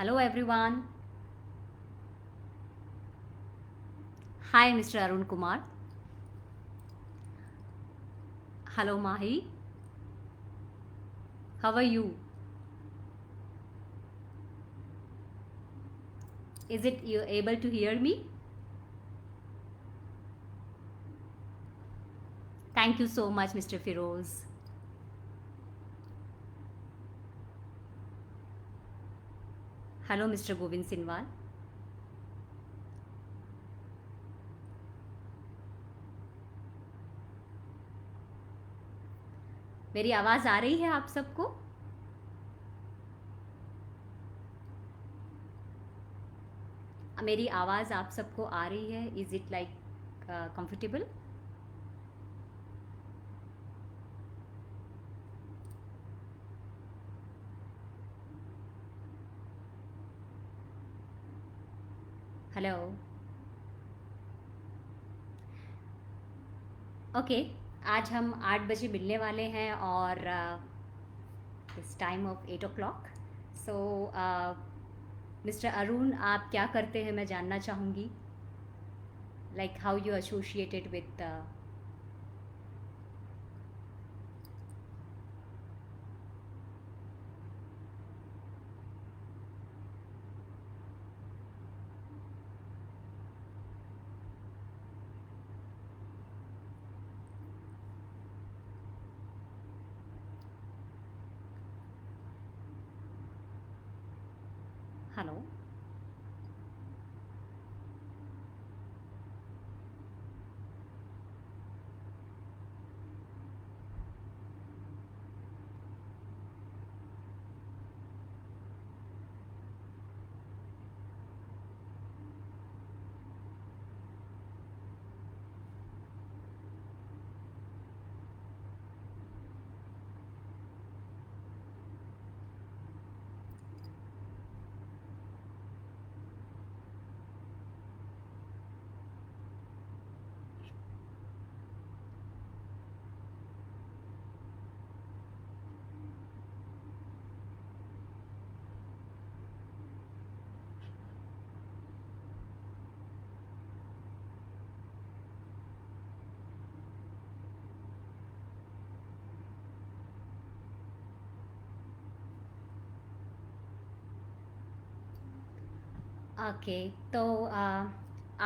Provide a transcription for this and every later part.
Hello everyone. Hi Mr. Arun Kumar. Hello Mahi. How are you? Is it you able to hear me? Thank you so much Mr. Firoz. Hello Mr. Govind Sinwal. मेरी आवाज़ आ रही है आप सबको? मेरी आवाज़ आप सबको आ रही है? Is it like comfortable? Hello. Okay. आज हम 8 बजे मिलने वाले हैं और it's time of 8 o'clock. So mister Arun, आप क्या करते हैं मैं जानना चाहूँगी. Like how you associated with hello. Okay. तो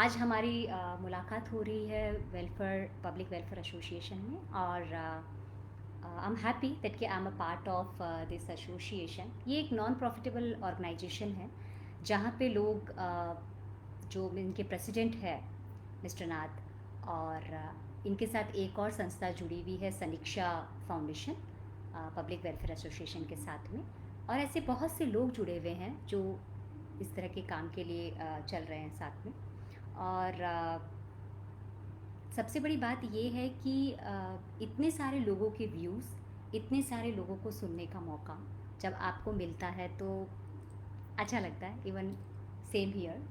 आज हमारी मुलाकात हो रही है वेलफेयर पब्लिक वेलफेयर एसोसिएशन में और आई एम हैप्पी दैट कि I am a part of this association. ये एक नॉन प्रॉफिटेबल ऑर्गेनाइजेशन है जहाँ पे लोग जो इनके प्रेसिडेंट है मिस्टर नाथ और इनके साथ एक और संस्था जुड़ी हुई है सनीक्षा फाउंडेशन पब्लिक वेलफेयर एसोसिएशन के साथ में. और ऐसे बहुत से लोग जुड़े हुए हैं जो इस तरह के काम के लिए चल रहे हैं साथ में. और सबसे बड़ी बात ये है कि इतने सारे लोगों के व्यूज़, इतने सारे लोगों को सुनने का मौका जब आपको मिलता है तो अच्छा लगता है. Even same here.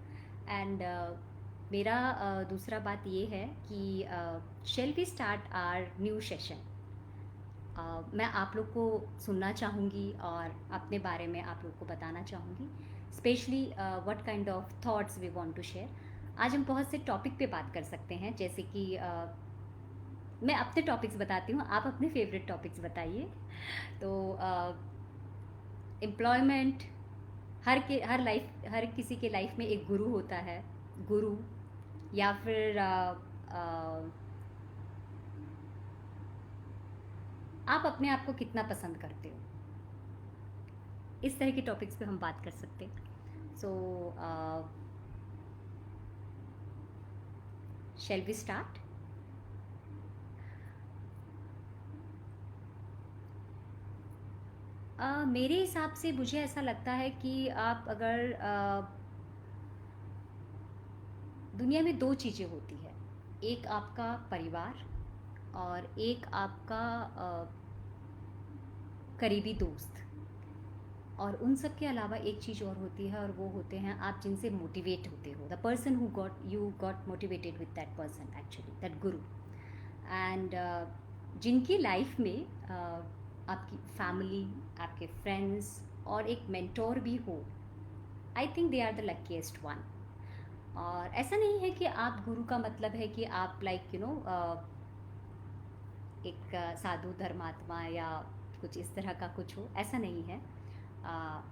एंड मेरा दूसरा बात ये है कि shall we start our new session. मैं आप लोग को सुनना चाहूँगी और अपने बारे में आप लोग को बताना चाहूँगी. Specially what kind of thoughts we want to share. आज हम बहुत से टॉपिक पे बात कर सकते हैं जैसे कि मैं अपने टॉपिक्स बताती हूँ, आप अपने फेवरेट टॉपिक्स बताइए. तो एम्प्लॉयमेंट, हर किसी के लाइफ में एक गुरु होता है. गुरु या फिर आप अपने आप को कितना पसंद करते हो, इस तरह के टॉपिक्स पे हम बात कर सकते हैं. सो शेल वी स्टार्ट. मेरे हिसाब से मुझे ऐसा लगता है कि आप अगर दुनिया में दो चीज़ें होती है. एक आपका परिवार और एक आपका करीबी दोस्त. और उन सब के अलावा एक चीज़ और होती है और वो होते हैं आप जिनसे मोटिवेट होते हो. The person who got motivated with that person, actually that Guru. And जिनकी लाइफ में आपकी फैमिली, आपके फ्रेंड्स और एक मेंटोर भी हो, I think they are the luckiest one. और ऐसा नहीं है कि आप गुरु का मतलब है कि आप लाइक यू नो एक साधु धर्मात्मा या कुछ इस तरह का कुछ हो, ऐसा नहीं है। अ,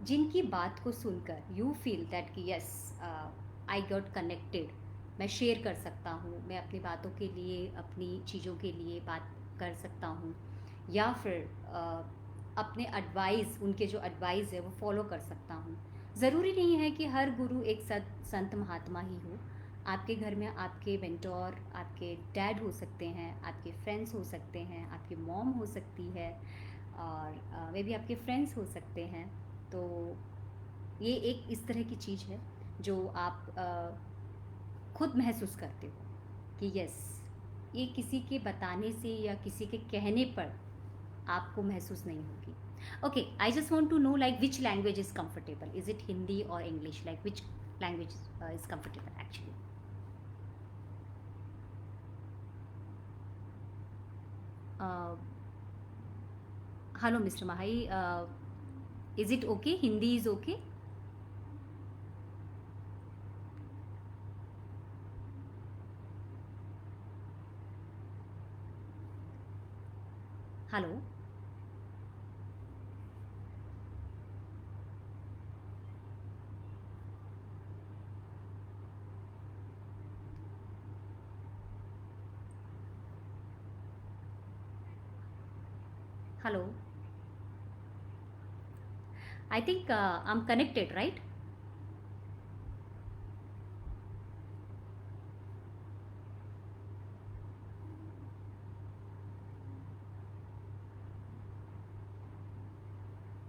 जिनकी बात को सुनकर यू फील दैट कि यस आई गॉट कनेक्टेड, मैं शेयर कर सकता हूँ, मैं अपनी बातों के लिए, अपनी चीज़ों के लिए बात कर सकता हूँ, या फिर अपने एडवाइस, उनके जो एडवाइस है वो फॉलो कर सकता हूँ। ज़रूरी नहीं है कि हर गुरु एक संत महात्मा ही हो। आपके घर में आपके मेंटोर आपके डैड हो सकते हैं, आपके फ्रेंड्स हो सकते हैं, आपकी मॉम हो सकती है, और मे बी आपके फ्रेंड्स हो सकते हैं। तो ये एक इस तरह की चीज़ है जो आप खुद महसूस करते हो कि यस, ये किसी के बताने से या किसी के कहने पर आपको महसूस नहीं होगी। Okay, I just want to know like which language is comfortable, is it Hindi और English, like which language is comfortable actually? Hello mister Mahai, is it okay, Hindi is okay? Hello. Hello. I think I am connected right?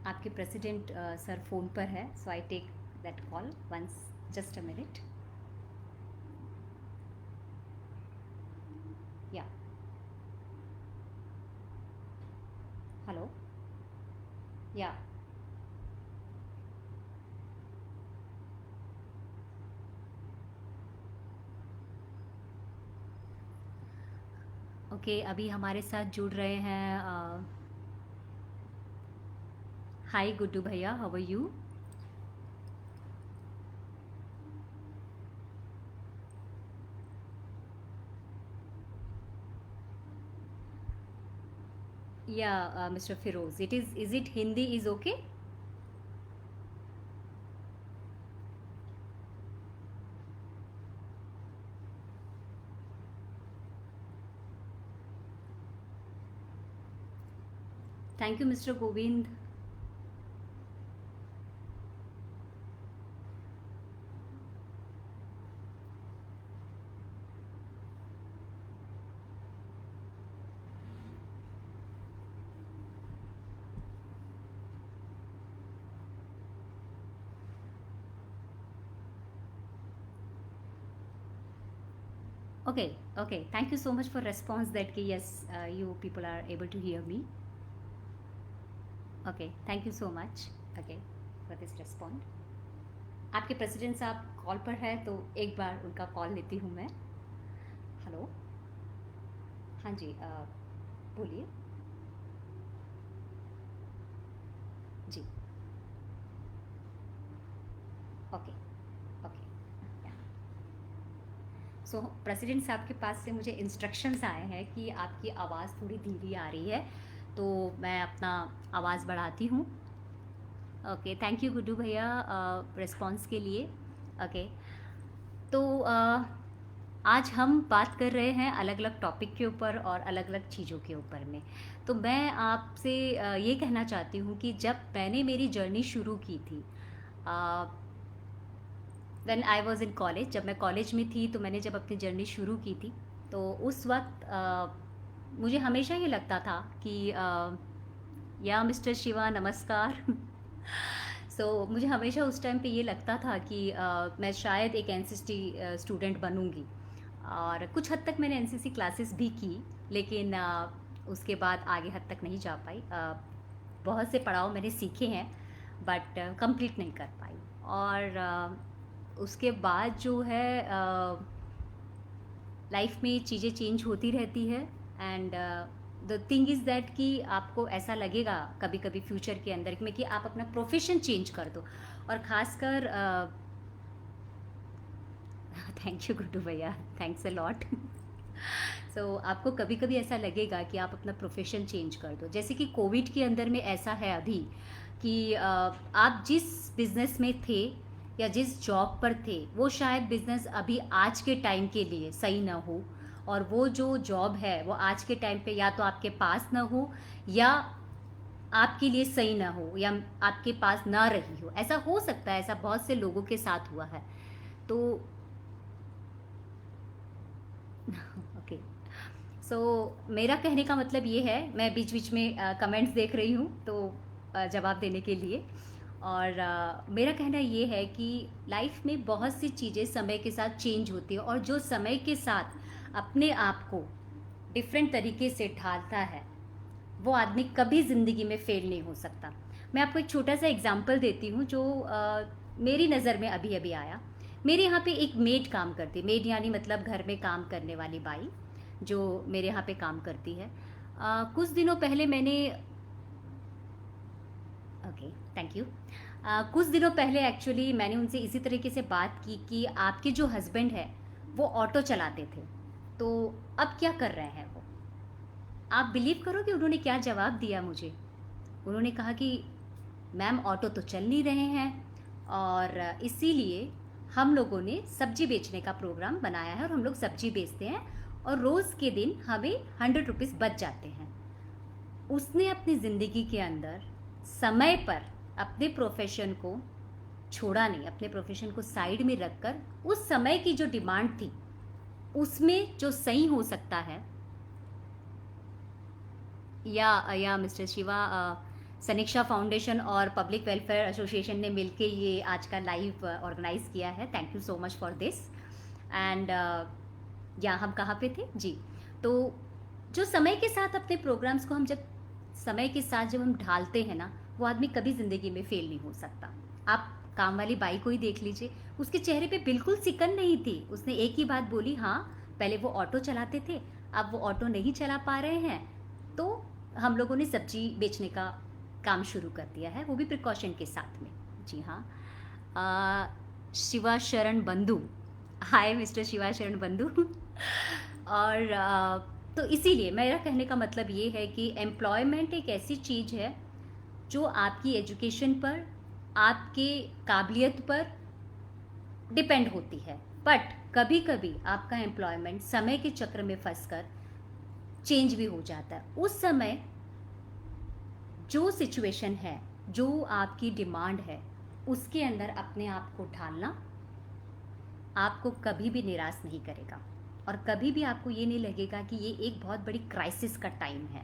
आपके president sir phone पर है, so I take that call once, just a minute. Yeah. Hello. Yeah. Okay, अभी हमारे साथ जुड़ रहे हैं। Hi Guddu भैया, हाउ आर यू? या mister Firoz, it is it Hindi is okay? Thank you mister Govind. Okay, okay. Thank you so much for response that ki yes, you people are able to hear me. Okay, thank you so much. Okay, for this response. आपके president साहब call पर है तो एक बार उनका call लेती हूँ मैं। हेलो। हाँ जी, बोलिए। जी। ओके। ओके। सो प्रेसिडेंट साहब के पास से मुझे इंस्ट्रक्शंस आए हैं कि आपकी आवाज़ थोड़ी धीमी आ रही है, तो मैं अपना आवाज़ बढ़ाती हूँ। ओके, थैंक यू गुड्डू भैया रिस्पॉन्स के लिए। ओके, तो आज हम बात कर रहे हैं अलग अलग टॉपिक के ऊपर और अलग अलग चीज़ों के ऊपर में। तो मैं आपसे ये कहना चाहती हूँ कि जब मैंने मेरी जर्नी शुरू की थी, when I was in college, जब मैं कॉलेज में थी तो मैंने जब अपनी जर्नी शुरू की थी, तो उस वक्त मुझे हमेशा ये लगता था कि या मिस्टर शिवा नमस्कार। सो मुझे हमेशा उस टाइम पे ये लगता था कि मैं शायद एक एनसीसी स्टूडेंट बनूंगी, और कुछ हद तक मैंने एनसीसी क्लासेस भी की, लेकिन उसके बाद आगे हद तक नहीं जा पाई। बहुत से पड़ाव मैंने सीखे हैं बट कंप्लीट नहीं कर पाई। और उसके बाद जो है लाइफ में चीज़ें चेंज होती रहती है, and the thing is that कि आपको ऐसा लगेगा कभी कभी फ्यूचर के अंदर में कि आप अपना प्रोफेशन चेंज कर दो, और ख़ासकर थैंक यू गुड्डू भैया, थैंक्स अ लॉट। सो आपको कभी कभी ऐसा लगेगा कि आप अपना प्रोफेशन चेंज कर दो, जैसे कि कोविड के अंदर में ऐसा है अभी कि आप जिस बिजनेस में थे या जिस जॉब पर थे वो शायद बिजनेस अभी आज के टाइम के लिए सही ना हो, और वो जो जॉब है वो आज के टाइम पे या तो आपके पास ना हो, या आपके लिए सही ना हो, या आपके पास ना रही हो। ऐसा हो सकता है, ऐसा बहुत से लोगों के साथ हुआ है। तो ओके, सो मेरा कहने का मतलब ये है, मैं बीच बीच में कमेंट्स देख रही हूँ तो जवाब देने के लिए। और मेरा कहना ये है कि लाइफ में बहुत सी चीज़ें समय के साथ चेंज होती है, और जो समय के साथ अपने आप को डिफरेंट तरीके से ढालता है वो आदमी कभी ज़िंदगी में फेल नहीं हो सकता। मैं आपको एक छोटा सा एग्जांपल देती हूँ जो मेरी नज़र में अभी अभी आया। मेरे यहाँ पे एक मेड काम करती है, मेड यानी मतलब घर में काम करने वाली बाई जो मेरे यहाँ पे काम करती है। कुछ दिनों पहले मैंने, ओके, थैंक यू। कुछ दिनों पहले एक्चुअली मैंने उनसे इसी तरीके से बात की कि आपके जो हस्बैंड है वो ऑटो चलाते थे, तो अब क्या कर रहे हैं वो। आप बिलीव करोगे उन्होंने क्या जवाब दिया मुझे। उन्होंने कहा कि मैम ऑटो तो चल नहीं रहे हैं, और इसीलिए हम लोगों ने सब्जी बेचने का प्रोग्राम बनाया है, और हम लोग सब्जी बेचते हैं और रोज़ के दिन हमें 100 रुपीज़ बच जाते हैं। उसने अपनी ज़िंदगी के अंदर समय पर अपने प्रोफेशन को छोड़ा नहीं, अपने प्रोफेशन को साइड में रखकर उस समय की जो डिमांड थी उसमें जो सही हो सकता है, या मिस्टर शिवा, सनीक्षा फाउंडेशन और पब्लिक वेलफेयर एसोसिएशन ने मिलके ये आज का लाइव ऑर्गेनाइज किया है। Thank you so much for this. And या हम कहाँ पे थे जी। तो जो समय के साथ अपने प्रोग्राम्स को हम जब समय के साथ जब हम ढालते हैं ना, वो आदमी कभी ज़िंदगी में फेल नहीं हो सकता। आप काम वाली बाई को ही देख लीजिए, उसके चेहरे पे बिल्कुल सिकन नहीं थी। उसने एक ही बात बोली, हाँ पहले वो ऑटो चलाते थे, अब वो ऑटो नहीं चला पा रहे हैं, तो हम लोगों ने सब्जी बेचने का काम शुरू कर दिया है, वो भी प्रिकॉशन के साथ में। जी हाँ। शिवा शरण बंधु, हाय मिस्टर शिवा शरण बंधु। और तो इसीलिए मेरा कहने का मतलब ये है कि एम्प्लॉयमेंट एक ऐसी चीज़ है जो आपकी एजुकेशन पर, आपके काबिलियत पर डिपेंड होती है, बट कभी कभी आपका एम्प्लॉयमेंट समय के चक्र में फंसकर चेंज भी हो जाता है। उस समय जो सिचुएशन है, जो आपकी डिमांड है, उसके अंदर अपने आप को ढालना आपको कभी भी निराश नहीं करेगा, और कभी भी आपको ये नहीं लगेगा कि ये एक बहुत बड़ी क्राइसिस का टाइम है।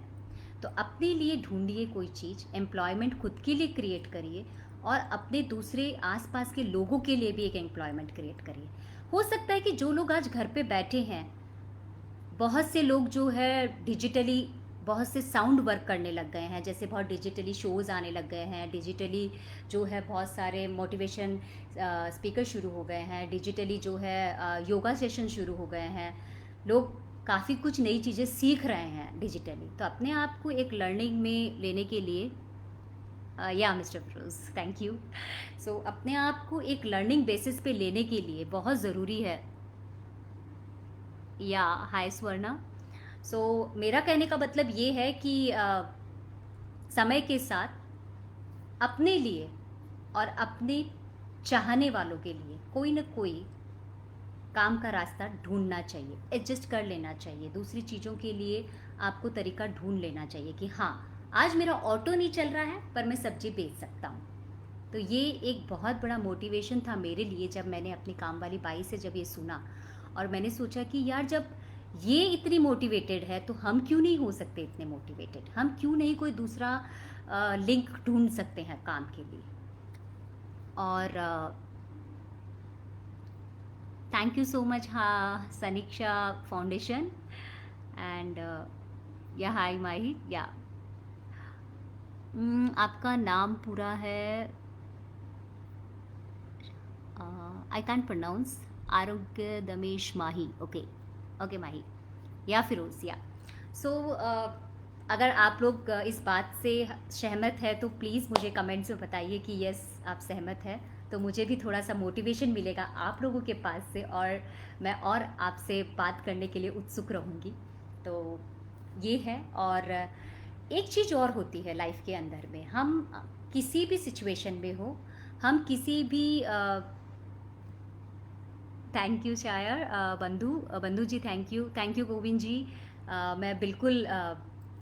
तो अपने लिए ढूंढिए कोई चीज़, एम्प्लॉयमेंट खुद के लिए क्रिएट करिए, और अपने दूसरे आसपास के लोगों के लिए भी एक एम्प्लॉयमेंट क्रिएट करिए। हो सकता है कि जो लोग आज घर पे बैठे हैं, बहुत से लोग जो है डिजिटली बहुत से साउंड वर्क करने लग गए हैं, जैसे बहुत डिजिटली शोज़ आने लग गए हैं, डिजिटली जो है बहुत सारे मोटिवेशन स्पीकर शुरू हो गए हैं, डिजिटली जो है योगा सेशन शुरू हो गए हैं, लोग काफ़ी कुछ नई चीज़ें सीख रहे हैं डिजिटली। तो अपने आप को एक लर्निंग में लेने के लिए, या मिस्टर फिरोज थैंक यू। सो अपने आप को एक लर्निंग बेसिस पे लेने के लिए बहुत ज़रूरी है। या हाय स्वर्णा। सो मेरा कहने का मतलब ये है कि समय के साथ अपने लिए और अपने चाहने वालों के लिए कोई ना कोई काम का रास्ता ढूंढना चाहिए, एडजस्ट कर लेना चाहिए। दूसरी चीज़ों के लिए आपको तरीका ढूंढ लेना चाहिए कि हाँ आज मेरा ऑटो नहीं चल रहा है पर मैं सब्जी बेच सकता हूँ। तो ये एक बहुत बड़ा मोटिवेशन था मेरे लिए जब मैंने अपनी काम वाली बाई से जब ये सुना, और मैंने सोचा कि यार जब ये इतनी मोटिवेटेड है तो हम क्यों नहीं हो सकते इतने मोटिवेटेड, हम क्यों नहीं कोई दूसरा लिंक ढूंढ सकते हैं काम के लिए। और थैंक यू सो मच हाँ सनीक्षा फाउंडेशन। एंड या हाय माही, या आपका नाम पूरा है, आई कैन प्रोनाउंस, आरोग्य दमेश माही, ओके ओके माही, या फिरोज, या सो अगर आप लोग इस बात से सहमत है तो प्लीज़ मुझे कमेंट्स में बताइए कि यस आप सहमत हैं, तो मुझे भी थोड़ा सा मोटिवेशन मिलेगा आप लोगों के पास से, और मैं और आपसे बात करने के लिए उत्सुक रहूँगी। तो ये है। और एक चीज़ और होती है लाइफ के अंदर में, हम किसी भी सिचुएशन में हो, हम किसी भी थैंक यू शायर, बंधु जी, थैंक यू गोविंद जी। मैं बिल्कुल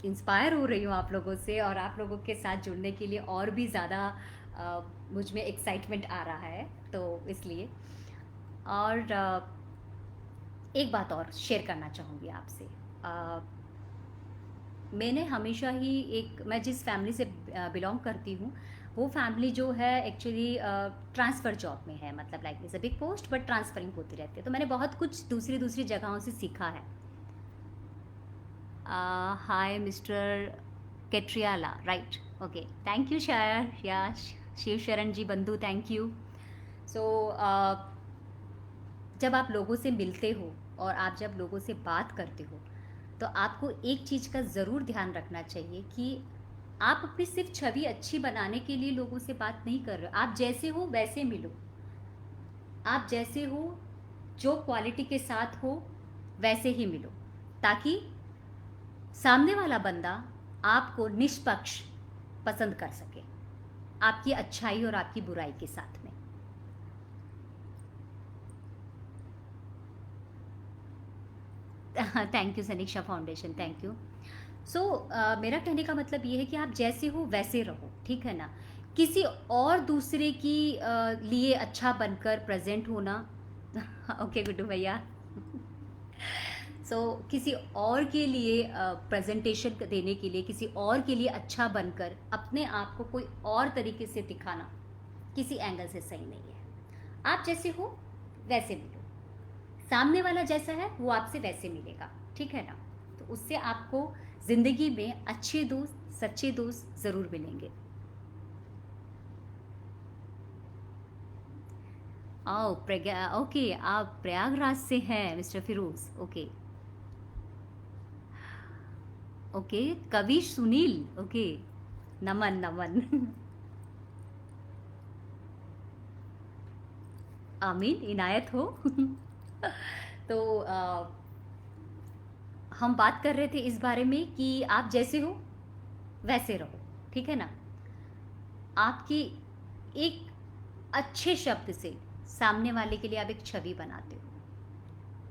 इंस्पायर हो रही हूँ आप लोगों से, और आप लोगों के साथ जुड़ने के लिए और भी ज़्यादा मुझ में एक्साइटमेंट आ रहा है, तो इसलिए। और एक बात और शेयर करना चाहूँगी आपसे। मैंने हमेशा ही मैं जिस फैमिली से बिलोंग करती हूँ, वो फैमिली जो है एक्चुअली ट्रांसफ़र जॉब में है, मतलब like is a big post but transferring होती रहती है, तो मैंने बहुत कुछ दूसरी दूसरी जगहों से सीखा है। Hi mister Ketriyala, right, okay, thank you Shayar, yeah Shiv शरण जी, बंधु, थैंक यू। सो जब आप लोगों से मिलते हो और आप जब लोगों से बात करते हो, तो आपको एक चीज़ का ज़रूर ध्यान रखना चाहिए कि आप अपनी सिर्फ छवि अच्छी बनाने के लिए लोगों से बात नहीं कर रहे हो। आप जैसे हो वैसे मिलो, आप जैसे हो, जो क्वालिटी के साथ हो वैसे ही मिलो, ताकि सामने वाला बंदा आपको निष्पक्ष पसंद कर सके, आपकी अच्छाई और आपकी बुराई के साथ में। Thank you Saniksha foundation, thank you. So मेरा कहने का मतलब ये है कि आप जैसे हो वैसे रहो, ठीक है ना। किसी और दूसरे की लिए अच्छा बनकर प्रेजेंट होना ओके गुड्डू भैया। सो किसी और के लिए प्रेजेंटेशन देने के लिए, किसी और के लिए अच्छा बनकर अपने आप को कोई और तरीके से दिखाना किसी एंगल से सही नहीं है। आप जैसे हो वैसे मिलो, सामने वाला जैसा है वो आपसे वैसे मिलेगा, ठीक है ना। तो उससे आपको ज़िंदगी में अच्छे दोस्त, सच्चे दोस्त ज़रूर मिलेंगे। आओ प्रज्ञा, ओके, आप प्रयागराज से हैं मिस्टर फिरोज, ओके। ओके, कवि सुनील, ओके, नमन नमन। आमीन, इनायत हो। तो हम बात कर रहे थे इस बारे में कि आप जैसे हो वैसे रहो, ठीक है ना। आपकी एक अच्छे शब्द से सामने वाले के लिए आप एक छवि बनाते हो,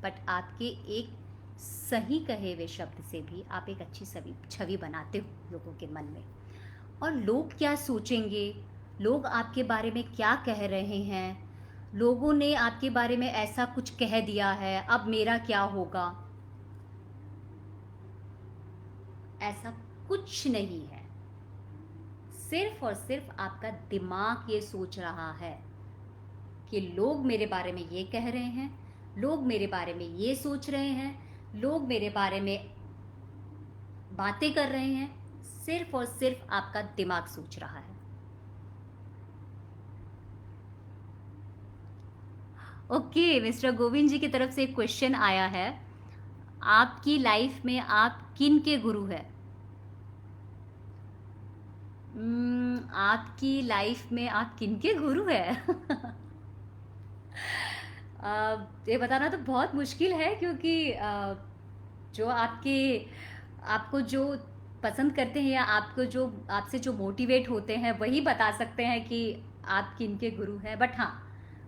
बट आपके एक सही कहे हुए शब्द से भी आप एक अच्छी छवि बनाते हो लोगों के मन में। और लोग क्या सोचेंगे, लोग आपके बारे में क्या कह रहे हैं, लोगों ने आपके बारे में ऐसा कुछ कह दिया है, अब मेरा क्या होगा, ऐसा कुछ नहीं है। सिर्फ और सिर्फ आपका दिमाग ये सोच रहा है कि लोग मेरे बारे में ये कह रहे हैं, लोग मेरे बारे में ये सोच रहे हैं, लोग मेरे बारे में बातें कर रहे हैं। सिर्फ और सिर्फ आपका दिमाग सोच रहा है। ओके, मिस्टर गोविंद जी की तरफ से एक क्वेश्चन आया है, आपकी लाइफ में आप किन के गुरु हैं? आपकी लाइफ में आप किन के गुरु हैं? ये बताना तो बहुत मुश्किल है, क्योंकि जो आपको जो पसंद करते हैं, या आपको जो आपसे जो मोटिवेट होते हैं, वही बता सकते हैं कि आप किन के गुरु हैं। बट हाँ,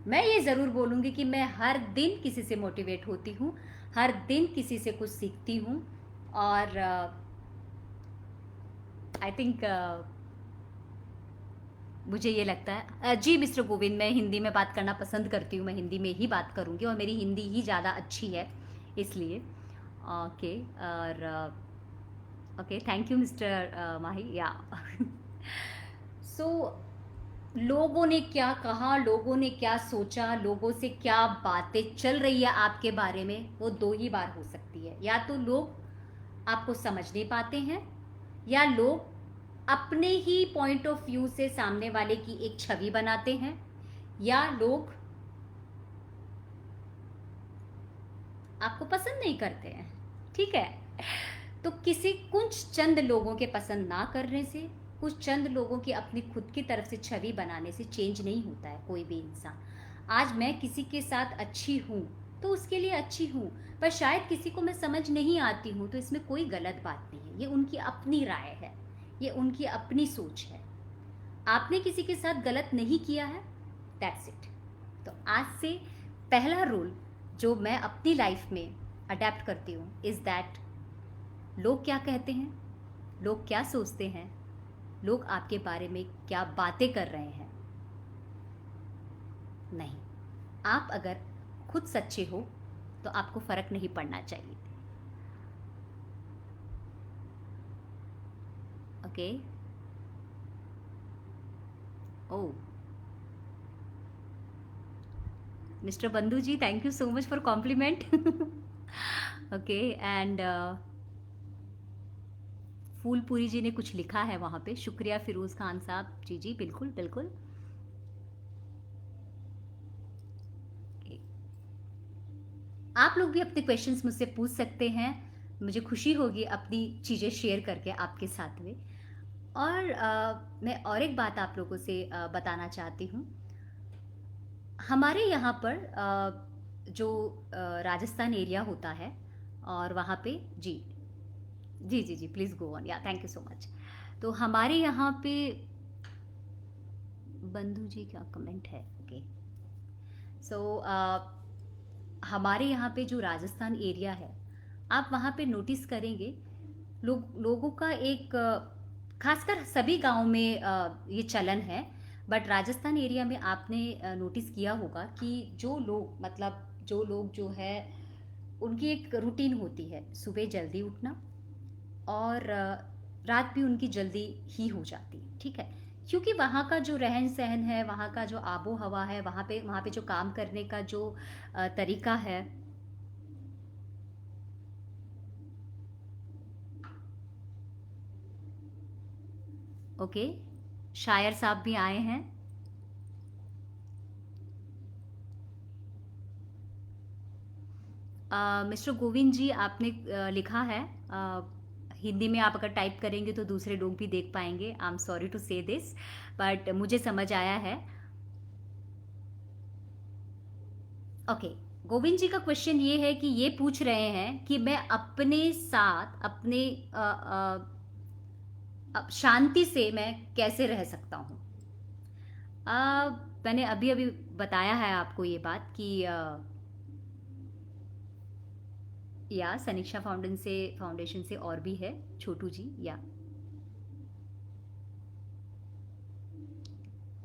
मैं ये ज़रूर बोलूँगी कि मैं हर दिन किसी से मोटिवेट होती हूँ, हर दिन किसी से कुछ सीखती हूँ। और आई थिंक मुझे ये लगता है जी मिस्टर गोविंद, मैं हिंदी में बात करना पसंद करती हूँ, मैं हिंदी में ही बात करूँगी, और मेरी हिंदी ही ज़्यादा अच्छी है इसलिए। ओके, और ओके, थैंक यू मिस्टर माही, या। सो लोगों ने क्या कहा, लोगों ने क्या सोचा, लोगों से क्या बातें चल रही है आपके बारे में, वो दो ही बार हो सकती है। या तो लोग आपको समझ नहीं पाते हैं, या लोग अपने ही पॉइंट ऑफ व्यू से सामने वाले की एक छवि बनाते हैं, या लोग आपको पसंद नहीं करते हैं, ठीक है। तो किसी कुछ चंद लोगों के पसंद ना करने से, कुछ चंद लोगों की अपनी खुद की तरफ से छवि बनाने से चेंज नहीं होता है कोई भी इंसान। आज मैं किसी के साथ अच्छी हूँ तो उसके लिए अच्छी हूँ, पर शायद किसी को मैं समझ नहीं आती हूँ, तो इसमें कोई गलत बात नहीं है। ये उनकी अपनी राय है, ये उनकी अपनी सोच है। आपने किसी के साथ गलत नहीं किया है, दैट्स इट। तो आज से पहला रूल जो मैं अपनी लाइफ में अडेप्ट करती हूँ इज़ दैट लोग क्या कहते हैं, लोग क्या सोचते हैं, लोग आपके बारे में क्या बातें कर रहे हैं, नहीं, आप अगर खुद सच्चे हो तो आपको फ़र्क नहीं पड़ना चाहिए। Okay. Oh, mister Bandhu ji, thank you so much for compliment. Okay, and Phoolpuri ji ने कुछ लिखा है वहाँ पे, शुक्रिया फिरोज़ खान साहब। जी जी, बिल्कुल बिल्कुल। आप लोग भी अपने क्वेश्चंस मुझसे पूछ सकते हैं, मुझे खुशी होगी अपनी चीज़ें शेयर करके आपके साथ में। और मैं और एक बात आप लोगों से बताना चाहती हूँ। हमारे यहाँ पर जो राजस्थान एरिया होता है, और वहाँ पे जी जी जी जी, प्लीज़ गो ऑन, या थैंक यू सो मच। तो हमारे यहाँ पे बंधु जी क्या कमेंट है, ओके। सो हमारे यहाँ पे जो राजस्थान एरिया है, आप वहाँ पे नोटिस करेंगे लोगों का एक खासकर सभी गांव में ये चलन है, बट राजस्थान एरिया में आपने नोटिस किया होगा कि जो लोग, मतलब जो लोग जो है, उनकी एक रूटीन होती है सुबह जल्दी उठना, और रात भी उनकी जल्दी ही हो जाती है, ठीक है। क्योंकि वहाँ का जो रहन सहन है, वहाँ का जो आबो हवा है, वहाँ पे जो काम करने का जो तरीका है। ओके, शायर साहब भी आए हैं। मिस्टर गोविंद जी, आपने लिखा है, हिंदी में आप अगर टाइप करेंगे तो दूसरे लोग भी देख पाएंगे। आई एम सॉरी टू से दिस, बट मुझे समझ आया है। ओके, गोविंद जी का क्वेश्चन ये है कि ये पूछ रहे हैं कि मैं अपने साथ अपने शांति से मैं कैसे रह सकता हूँ। मैंने अभी अभी बताया है आपको ये बात कि या सनीक्षा फाउंडेशन से और भी है, Chhotu ji, yeah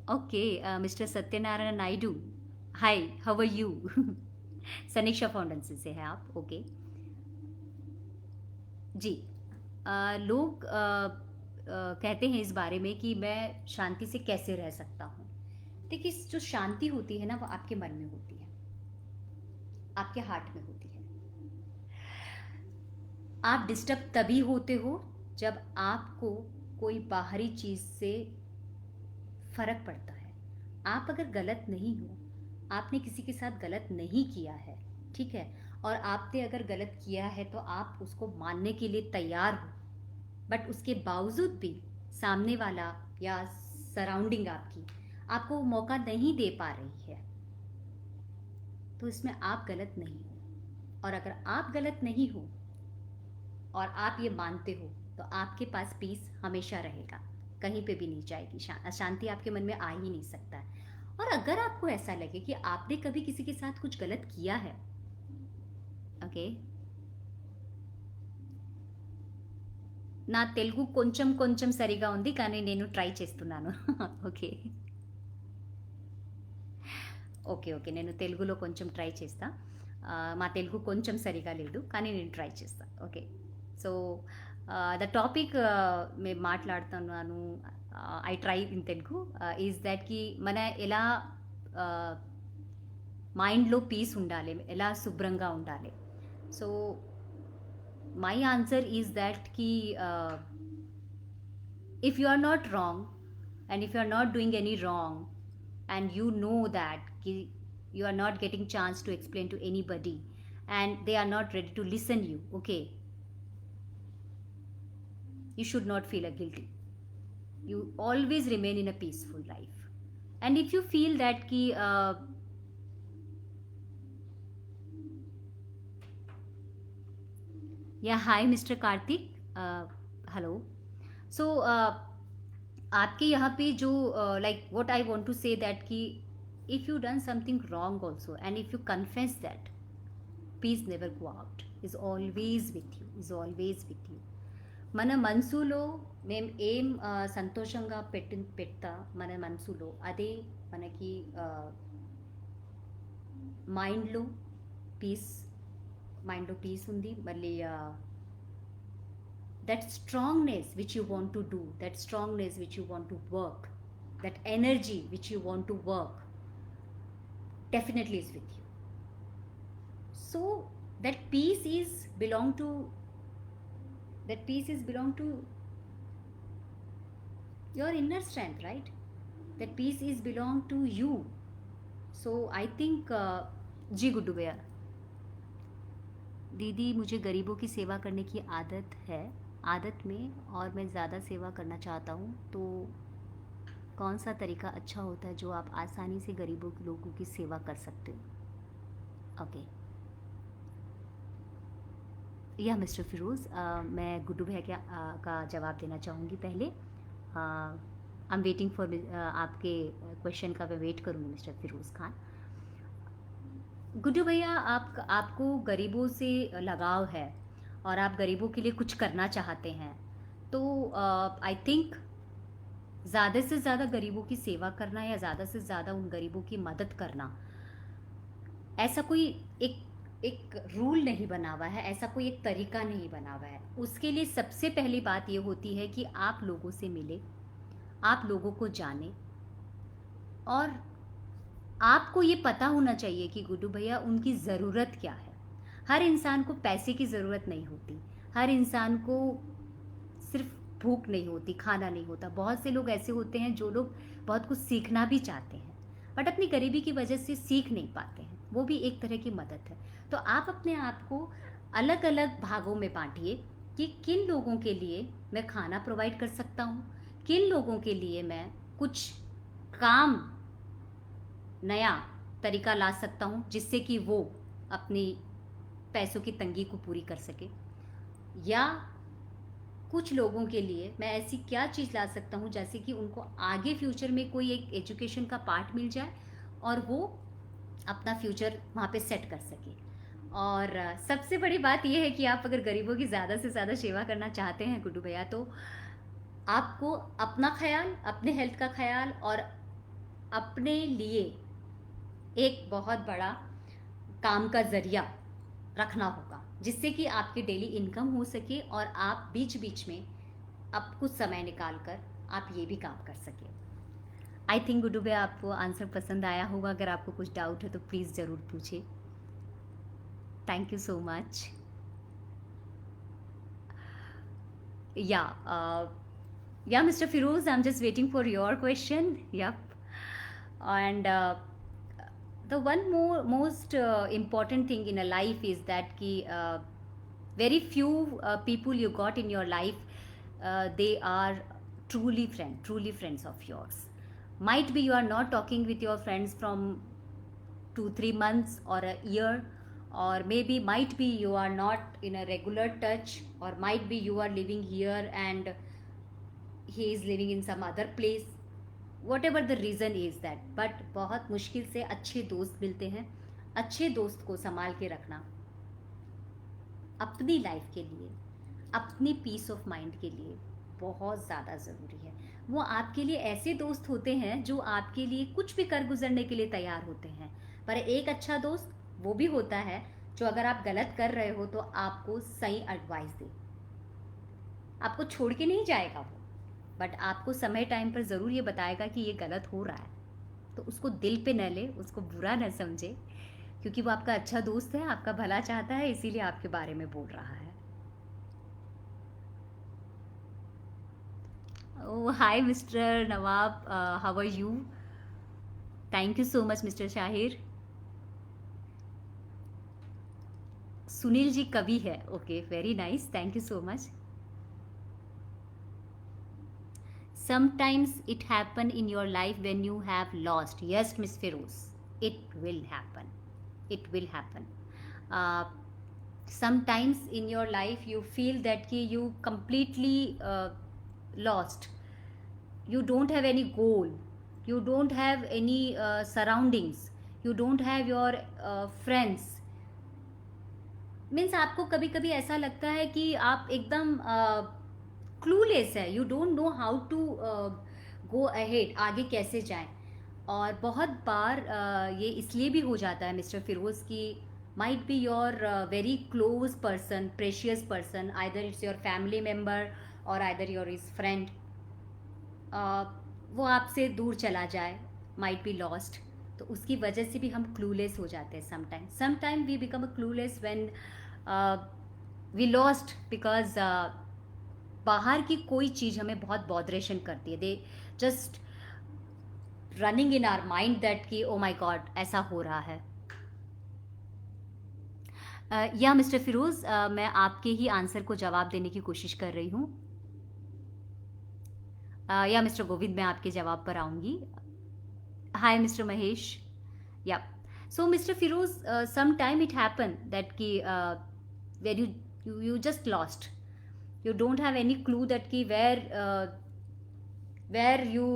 okay, mister Satyanarayana Naidu, hi, how are you? Saniksha foundation से है आप, ओके। जी, लोग कहते हैं इस बारे में कि मैं शांति से कैसे रह सकता हूँ। देखिए, जो शांति होती है ना, वो आपके मन में होती है, आपके हार्ट में होती है। आप डिस्टर्ब तभी होते हो जब आपको कोई बाहरी चीज़ से फर्क पड़ता है। आप अगर गलत नहीं हो, आपने किसी के साथ गलत नहीं किया है, ठीक है, और आपने अगर गलत किया है तो आप उसको मानने के लिए तैयार हो, बट उसके बावजूद भी सामने वाला या सराउंडिंग आपकी आपको मौका नहीं दे पा रही है, तो इसमें आप गलत नहीं हो। और अगर आप गलत नहीं हो और आप ये मानते हो, तो आपके पास पीस हमेशा रहेगा, कहीं पे भी नहीं जाएगी। अशांति आपके मन में आ ही नहीं सकता है। और अगर आपको ऐसा लगे कि आपने कभी किसी के साथ कुछ गलत किया है, ओके, నా తెలుగు కొంచెం కొంచెం సరిగా ఉంది, కానీ నేను ట్రై చేస్తున్నాను. ఓకే, ఓకే, ఓకే, నేను తెలుగులో కొంచెం ట్రై చేస్తా. మా తెలుగు కొంచెం సరిగా లేదు, కానీ నేను ట్రై చేస్తా. ఓకే, సో ద టాపిక్ మేము మాట్లాడుతున్నాను, I try in Telugu, is that కి మన ఎలా మైండ్లో పీస్ ఉండాలి, ఎలా శుభ్రంగా ఉండాలి. So my answer is that కి if you are not wrong, and if you are not doing any wrong, and you know that you are not getting chance to explain to anybody, and they are not ready to listen you, okay, you should not feel a guilty. You always remain in a peaceful life. And if you feel that ki yeah, hi Mr. Karthik, hello. So आपके यहाँ पे जो like what I want to say that कि if you done something wrong also and if you confess that, peace never go out, is always with you, is always with you. మన మనసులో మేము ఏం సంతోషంగా పెడతా మన మనసులో అదే మనకి మైండ్లో పీస్ మైండ్లో పీస్ ఉంది. మళ్ళీ that strongness which you want to do, that strongness which you want to work, that energy which you want to work, definitely is with you. So that peace is belong to your inner strength, right? That peace is belong to you. So I think जी गुड्डू भैया, दीदी मुझे गरीबों की सेवा करने की आदत में और मैं ज़्यादा सेवा करना चाहता हूँ, तो कौन सा तरीका अच्छा होता है जो आप आसानी से गरीबों के लोगों की सेवा कर सकते हो? ओके या मिस्टर फिरोज़, मैं गुड्डू भैया का जवाब देना चाहूँगी पहले. आई एम वेटिंग फॉर आपके क्वेश्चन का मैं वेट करूँगी मिस्टर फिरोज़ खान. गुड्डू भैया, आपको गरीबों से लगाव है और आप गरीबों के लिए कुछ करना चाहते हैं, तो आई थिंक ज़्यादा से ज़्यादा गरीबों की सेवा करना या ज़्यादा से ज़्यादा उन गरीबों की मदद करना, ऐसा कोई एक रूल नहीं बना हुआ है, ऐसा कोई एक तरीका नहीं बना हुआ है. उसके लिए सबसे पहली बात ये होती है कि आप लोगों से मिले, आप लोगों को जाने, और आपको ये पता होना चाहिए कि गुड्डू भैया उनकी ज़रूरत क्या है. हर इंसान को पैसे की ज़रूरत नहीं होती, हर इंसान को सिर्फ भूख नहीं होती, खाना नहीं होता. बहुत से लोग ऐसे होते हैं जो लोग बहुत कुछ सीखना भी चाहते हैं बट अपनी गरीबी की वजह से सीख नहीं पाते हैं. वो भी एक तरह की मदद है. तो आप अपने आप को अलग अलग भागों में बांटिए कि किन लोगों के लिए मैं खाना प्रोवाइड कर सकता हूँ, किन लोगों के लिए मैं कुछ काम नया तरीका ला सकता हूँ जिससे कि वो अपनी पैसों की तंगी को पूरी कर सके, या कुछ लोगों के लिए मैं ऐसी क्या चीज़ ला सकता हूँ जैसे कि उनको आगे फ्यूचर में कोई एक एजुकेशन का पार्ट मिल जाए और वो अपना फ्यूचर वहाँ पे सेट कर सके. और सबसे बड़ी बात यह है कि आप अगर गरीबों की ज़्यादा से ज़्यादा सेवा करना चाहते हैं गुड्डू भैया, तो आपको अपना ख्याल, अपने हेल्थ का ख्याल और अपने लिए एक बहुत बड़ा काम का ज़रिया रखना होगा जिससे कि आपकी डेली इनकम हो सके और आप बीच बीच में अब कुछ समय निकाल कर आप ये भी काम कर सकें. आई थिंक गुड्डू भैया आपको आंसर पसंद आया होगा. अगर आपको कुछ डाउट है तो प्लीज़ ज़रूर पूछिए. Thank you so much. Yeah mister Firoz, I am just waiting for your question. Yup. And the one most important thing in a life is that ki very few people you got in your life, they are truly friends of yours. Might be you are not talking with your friends from 2-3 months or a year, or maybe might be you are not in a regular touch, or might be you are living here and he is living in some other place. whatever the reason is that, but बहुत मुश्किल से अच्छे दोस्त मिलते हैं. अच्छे दोस्त को संभाल के रखना अपनी लाइफ के लिए, अपनी पीस ऑफ माइंड के लिए बहुत ज़्यादा ज़रूरी है. वो आपके लिए ऐसे दोस्त होते हैं जो आपके लिए कुछ भी कर गुजरने के लिए तैयार होते हैं. पर एक अच्छा दोस्त वो भी होता है जो अगर आप गलत कर रहे हो तो आपको सही एडवाइस दे. आपको छोड़ के नहीं जाएगा वो, बट आपको समय टाइम पर ज़रूर ये बताएगा कि ये गलत हो रहा है. तो उसको दिल पे न ले, उसको बुरा न समझे, क्योंकि वो आपका अच्छा दोस्त है, आपका भला चाहता है, इसीलिए आपके बारे में बोल रहा है. Oh, hi, Mr. Nawab. How are you? Thank you so much, Mr. Shahir. Sunil ji कवि है. Okay, very nice. Thank you so much. sometimes it happen in your life when you have lost. Yes, Miss Feroz, it will happen, it will happen. uh, Sometimes in your life you feel that ki you completely lost. You don't have any goal, you don't have any surroundings, you don't have your friends. Means आपको कभी कभी ऐसा लगता है कि आप एकदम clueless है, you don't know how to go ahead, आगे कैसे जाएं. और बहुत बार ये इसलिए भी हो जाता है मिस्टर फिरोज़ की might be your very close person, precious person, either it's your family member और आइदर योर इज फ्रेंड, वो आपसे दूर चला जाए, माइट बी लॉस्ट. तो उसकी वजह से भी हम क्लूलेस हो जाते हैं. Sometime we become a clueless when we lost, because बाहर की कोई चीज़ हमें बहुत बॉदरेशन करती है. They just running in our mind that कि ओ माई गॉड ऐसा हो रहा है. या मिस्टर फिरोज़, मैं आपके ही आंसर को जवाब देने की कोशिश कर रही हूँ. या मिस्टर गोविंद, मैं आपके जवाब पर आऊँगी. Hi mister Mahesh. Yeah so mister Firoz, some time it happen that कि where you just lost, you don't have any clue that ki where you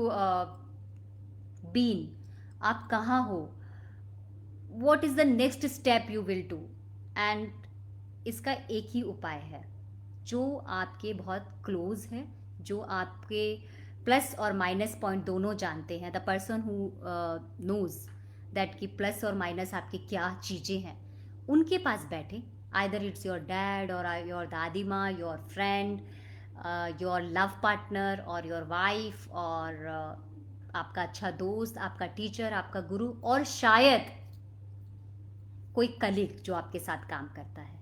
been, आप कहाँ हो, what is the next step you will do. and इसका एक ही उपाय है, जो आपके बहुत क्लोज है, जो आपके प्लस और माइनस पॉइंट दोनों जानते हैं, the person who knows that कि प्लस और माइनस आपकी क्या चीज़ें हैं, उनके पास बैठे. either it's your dad or your दादी माँ, your friend, your love partner or your wife और आपका अच्छा दोस्त, आपका टीचर, आपका गुरु, और शायद कोई कलीग जो आपके साथ काम करता है,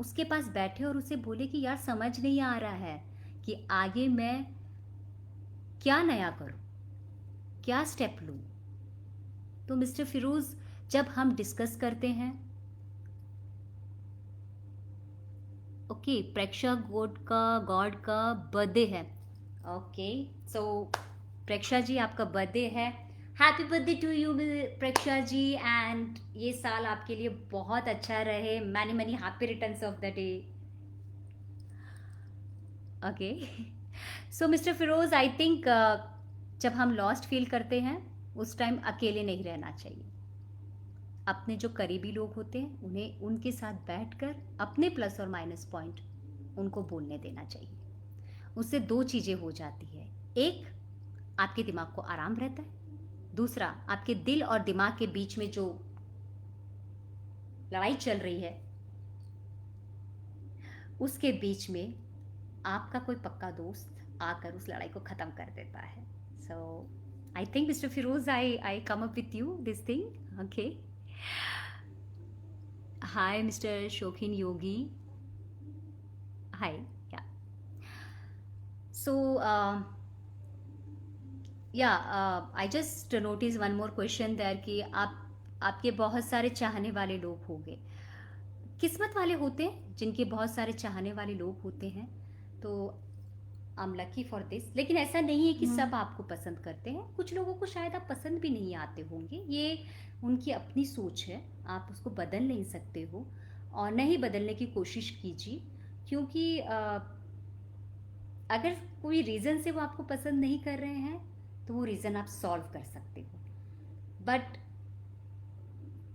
उसके पास बैठे और उसे बोले कि यार समझ नहीं आ रहा है कि आगे मैं क्या नया करूं, क्या स्टेप लूं. तो मिस्टर फिरोज़, जब हम डिस्कस करते हैं, ओके, प्रेक्षा गॉड का बर्थडे है. ओके, सो प्रेक्षा जी, आपका बर्थडे है. Happy birthday to you Preksha ji, and ये साल आपके लिए बहुत अच्छा रहे. Many many happy returns of the day. Okay, so mister Firoz, I think जब हम लॉस्ट फील करते हैं उस टाइम अकेले नहीं रहना चाहिए. अपने जो करीबी लोग होते हैं उन्हें उनके साथ बैठकर अपने प्लस और माइनस पॉइंट उनको बोलने देना चाहिए. उससे दो चीज़ें हो जाती है. एक, आपके दिमाग को आराम रहता है. दूसरा, आपके दिल और दिमाग के बीच में जो लड़ाई चल रही है उसके बीच में आपका कोई पक्का दोस्त आकर उस लड़ाई को ख़त्म कर देता है. So I think mister Firoz, I come up with you this thing. Okay, hi Mr. Shokhin Yogi. Hi. Yeah, so I just noticed one more question there कि आपके बहुत सारे चाहने वाले लोग होंगे. किस्मत वाले होते हैं जिनके बहुत सारे चाहने वाले लोग होते हैं, तो I am lucky for this. लेकिन ऐसा नहीं है कि सब आपको पसंद करते हैं. कुछ लोगों को शायद आप पसंद भी नहीं आते होंगे. ये उनकी अपनी सोच है, आप उसको बदल नहीं सकते हो और नहीं बदलने की कोशिश कीजिए, क्योंकि अगर कोई रीज़न से वो आपको पसंद नहीं कर रहे हैं तो वो रीज़न आप सॉल्व कर सकते हो. बट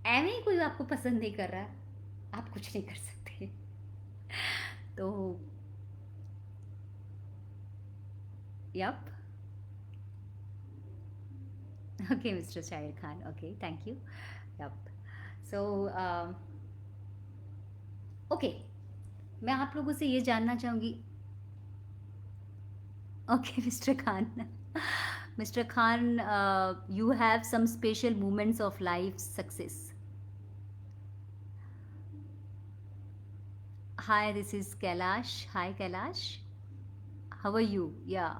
ऐਵੇਂ ही कोई आपको पसंद नहीं कर रहा है, आप कुछ नहीं कर सकते. तो yup. Okay, Mr. Shahir Khan. Okay, thank you. Yep. So, okay, मैं आप लोगों से ये जानना चाहूँगी. Okay, Mr. Khan. Mr. Khan, you have some special moments of life success. Hi, this is Kailash. Hi, Kailash. How are you? Yeah.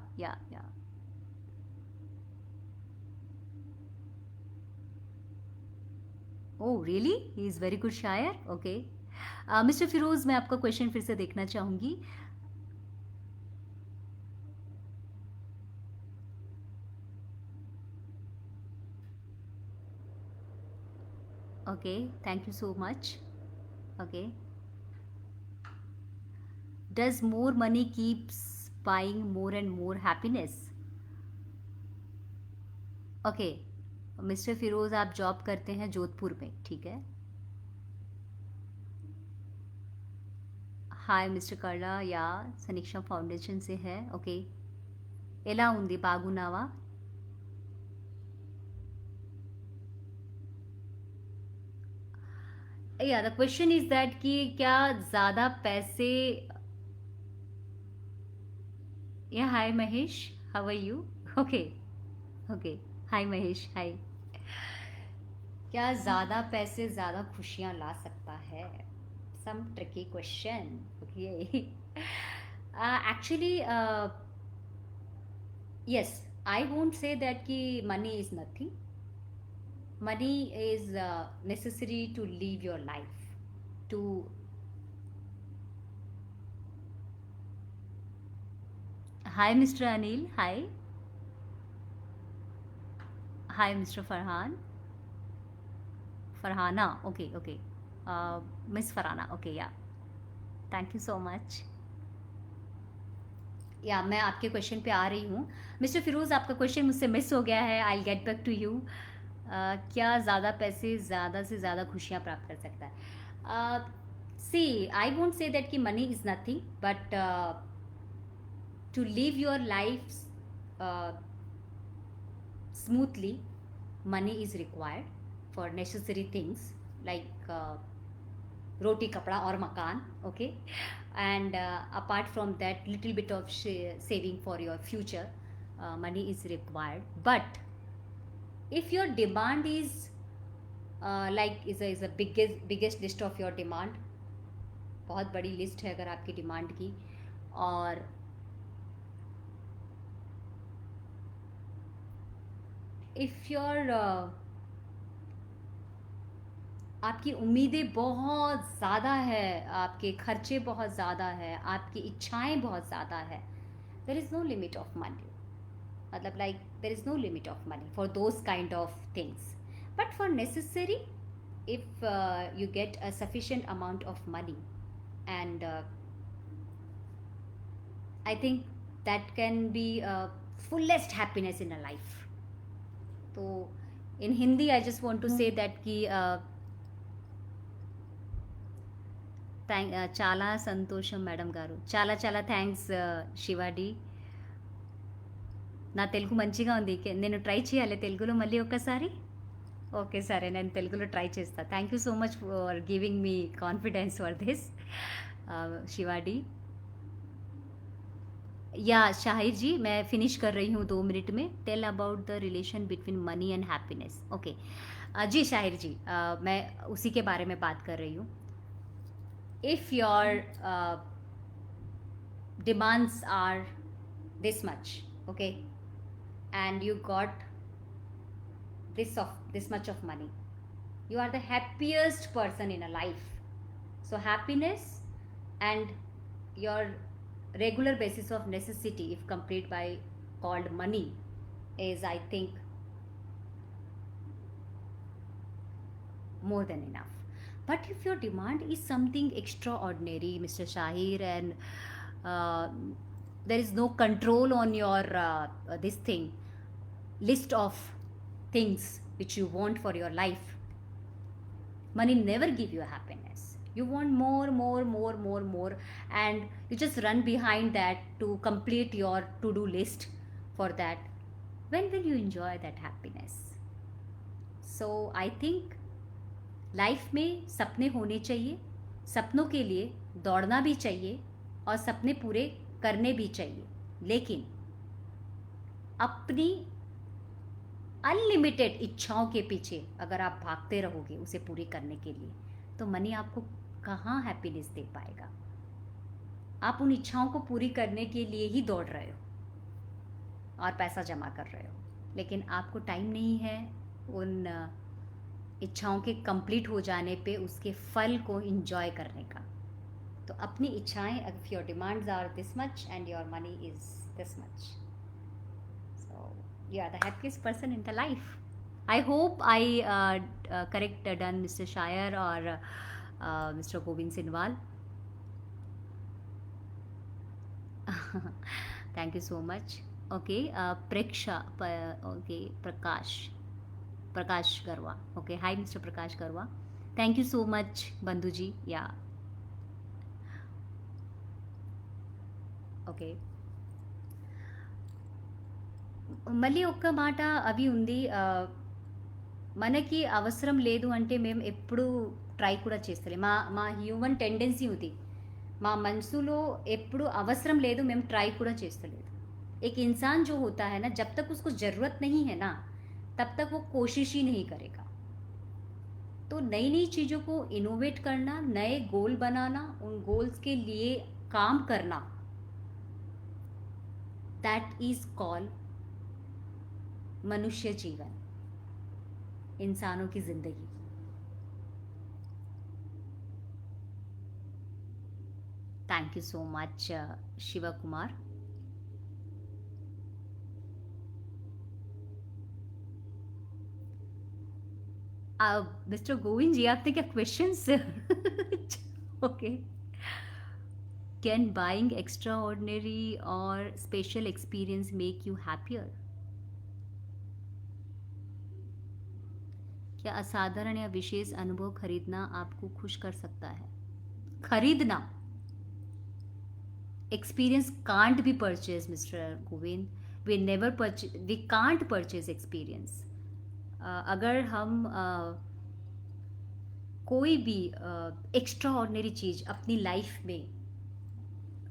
Oh, really? He is very good शायर. Okay. Mister Firoz, मैं आपका question फिर से देखना चाहूँगी. Okay, thank you so much. Okay. Does more money keeps buying more and more happiness? Okay, mister Firoz आप job करते हैं जोधपुर में, ठीक है? हाय मिस्टर कर्ला, या सनीक्षा फाउंडेशन से है. ఓకే, ఎలా ఉంది, బాగున్నావా? या द क्वेश्चन इज दैट कि क्या ज़्यादा पैसे. Yeah hi Mahesh, how are you? Okay. Okay. Hi Mahesh, hi. क्या ज़्यादा पैसे ज़्यादा खुशियाँ ला सकता है? Some tricky question. Okay. Actually yes, I won't say that ki money is nothing. Money is necessary to live your life, to. Hi Mr. Anil, hi. Hi Mr. Farhan. Farhana, okay, okay. Miss Farhana, okay, yeah. Thank you so much. या मैं आपके question पे आ रही हूँ. Mister Firoz, आपका question मुझसे miss हो गया है. I get back to you. क्या ज़्यादा पैसे ज़्यादा से ज़्यादा खुशियाँ प्राप्त कर सकता है? See, I won't say that कि money is nothing, but to live your life smoothly, money is required for necessary things like roti, kapda or makan. Okay. And apart from that, little bit of saving for your future, money is required. But if your demand is is a biggest list of your demand, बहुत बड़ी list है अगर आपकी demand की, और if your आपकी उम्मीदें बहुत ज़्यादा है, आपके खर्चे बहुत ज़्यादा है, आपकी इच्छाएं बहुत ज़्यादा है, there is no limit of money. मतलब like there is no limit of money for those kind of things. But for necessary, if you get a sufficient amount of money, and I think that can be fullest happiness in a life. So in Hindi I just want to say that ki చాలా సంతోషం madam గారు. చాలా చాలా thanks శివాడి. నా తెలుగు మంచిగా ఉంది. నేను try చేయాలి తెలుగులో మళ్ళీ ఒక్కసారి. ఓకే, సరే, నేను తెలుగులో ట్రై చేస్తా. Thank you so much for giving me confidence for this शिवाडी. या शाहिर जी, मैं फिनिश कर रही हूँ 2 मिनट में. Tell about the relation between money and happiness. Okay ji Shahir ji, मैं उसी के बारे में बात कर रही हूँ. if your demands are this much, okay, and you got this much of money, you are the happiest person in a life. So happiness and your regular basis of necessity, if complete by called money, is I think more than enough. But if your demand is something extraordinary, Mr. Shahir, and there is no control on your this thing list of things which you want for your life, money never give you happiness. You want more, and you just run behind that to complete your to-do list for that. When will you enjoy that happiness? So I think life में सपने होने चाहिए, सपनों के लिए दौड़ना भी चाहिए, और सपने पूरे करने भी चाहिए. लेकिन अपनी अनलिमिटेड इच्छाओं के पीछे अगर आप भागते रहोगे उसे पूरी करने के लिए, तो मनी आपको कहाँ हैप्पीनेस दे पाएगा. आप उन इच्छाओं को पूरी करने के लिए ही दौड़ रहे हो और पैसा जमा कर रहे हो, लेकिन आपको टाइम नहीं है उन इच्छाओं के कंप्लीट हो जाने पे उसके फल को इंजॉय करने का. तो अपनी इच्छाएं, if your demands are this much and your money is this much, so you are the happiest person in the life. I hope I correct done Mr. Shire or Mr. Govind Sinwal. Thank you so much. Okay, Preksha, okay, Prakash Garwa. Okay, hi Mr. Prakash Garwa. Thank you so much, Bandhuji. Yeah, okay. మళ్ళీ ఒక్క మాట అవి ఉంది. మనకి అవసరం లేదు అంటే మేము ఎప్పుడూ ట్రై కూడా చేస్తలేం. మా మా హ్యూమన్ టెండెన్సీ ఉంది. మా మనసులో ఎప్పుడు అవసరం లేదు మేము ట్రై కూడా చేస్తలేదు. एक इंसान जो होता है ना, जब तक उसको ज़रूरत नहीं है ना, तब तक वो कोशिश ही नहीं करेगा. तो नई नई चीज़ों को इनोवेट करना, नए गोल बनाना, उन गोल्स के लिए काम करना, दैट इज़ कॉल मनुष्य जीवन, इंसानों की ज़िंदगी. Thank you so much Shiva Kumar. Mister Govind ji, आपने क्या questions okay. Can buying extraordinary और special experience make you happier? क्या असाधारण या विशेष अनुभव खरीदना आपको खुश कर सकता है? खरीदना, experience can't be purchased, Mr. Govind. We can't purchase experience. अगर हम कोई भी एक्स्ट्रा ऑर्डिनरी चीज़ अपनी लाइफ में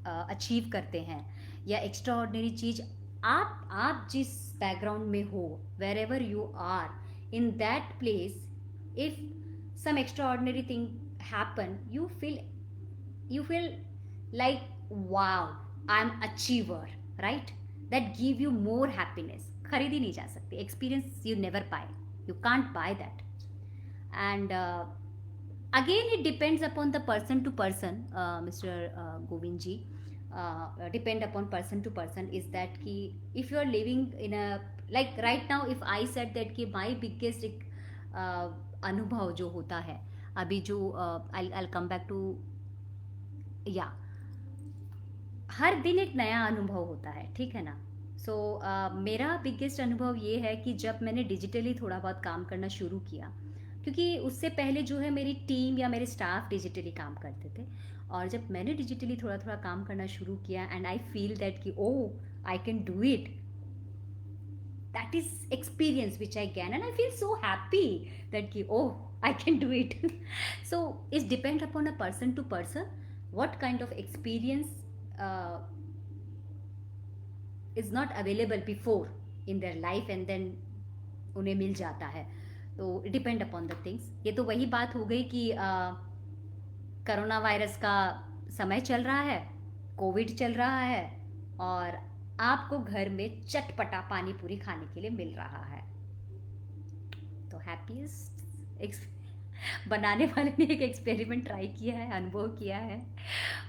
अचीव करते हैं, या एक्स्ट्रा ऑर्डिनरी चीज़ आप जिस बैकग्राउंड में हो, wherever you are in that place, if some extraordinary thing happen, you feel like, wow, I'm achiever, right? That give you more happiness. खरीदी नहीं जा सकती. Experience you never buy. You can't buy that. And again, it depends upon the person to person, Mr. Govind ji. Depend upon person to person. Is that ki if you are living in a, like right now, if I said that कि my biggest अनुभव जो होता है अभी जो I'll come back to, या हर दिन एक नया अनुभव होता है, ठीक है ना. सो मेरा बिगेस्ट अनुभव ये है कि जब मैंने डिजिटली थोड़ा बहुत काम करना शुरू किया, क्योंकि उससे पहले जो है मेरी टीम या मेरे स्टाफ डिजिटली काम करते थे, और जब मैंने डिजिटली थोड़ा थोड़ा काम करना शुरू किया, एंड आई फील दैट कि oh, I can do it. That is experience which I gain, and I feel so happy that ki, oh, I can do it. So it depends upon a person to person what kind of experience is not available before in their life, and then उन्हें मिल जाता है. तो depend upon the things. ये तो वही बात हो गई कि कोरोना वायरस का समय चल रहा है, कोविड चल रहा है, और आपको घर में चटपटा पानी पूरी खाने के लिए मिल रहा है. तो हैप्पीएस्ट बनाने वाले ने एक एक्सपेरिमेंट ट्राई किया है, अनुभव किया है,